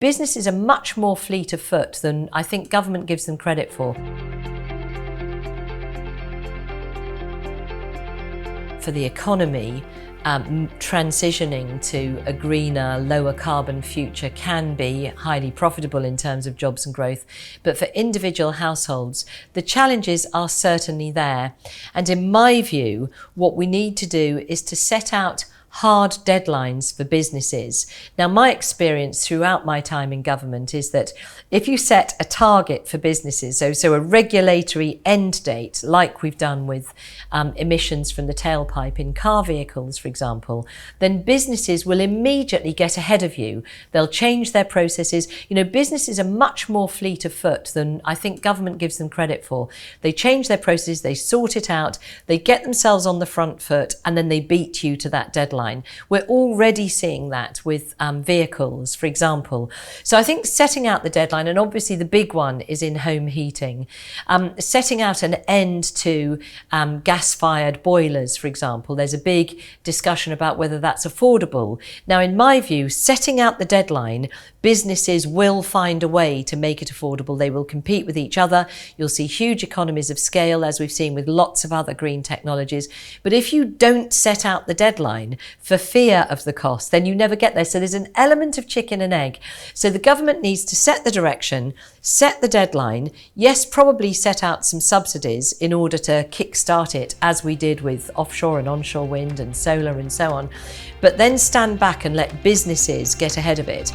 Businesses are much more fleet of foot than I think government gives them credit for. For the economy, transitioning to a greener, lower carbon future can be highly profitable in terms of jobs and growth. But for individual households, the challenges are certainly there. And in my view, what we need to do is to set out hard deadlines for businesses. Now, my experience throughout my time in government is that if you set a target for businesses, so a regulatory end date, like we've done with emissions from the tailpipe in car vehicles, for example, then businesses will immediately get ahead of you. They'll change their processes. You know, businesses are much more fleet of foot than I think government gives them credit for. They change their processes, they sort it out, they get themselves on the front foot, and then they beat you to that deadline. We're already seeing that with vehicles, for example. So I think setting out the deadline, and obviously the big one is in home heating, setting out an end to gas-fired boilers, for example. There's a big discussion about whether that's affordable. Now, in my view, setting out the deadline, businesses will find a way to make it affordable. They will compete with each other. You'll see huge economies of scale, as we've seen with lots of other green technologies. But if you don't set out the deadline for fear of the cost, then you never get there. So there's an element of chicken and egg. So the government needs to set the direction, set the deadline, yes, probably set out some subsidies in order to kickstart it, as we did with offshore and onshore wind and solar and so on, but then stand back and let businesses get ahead of it.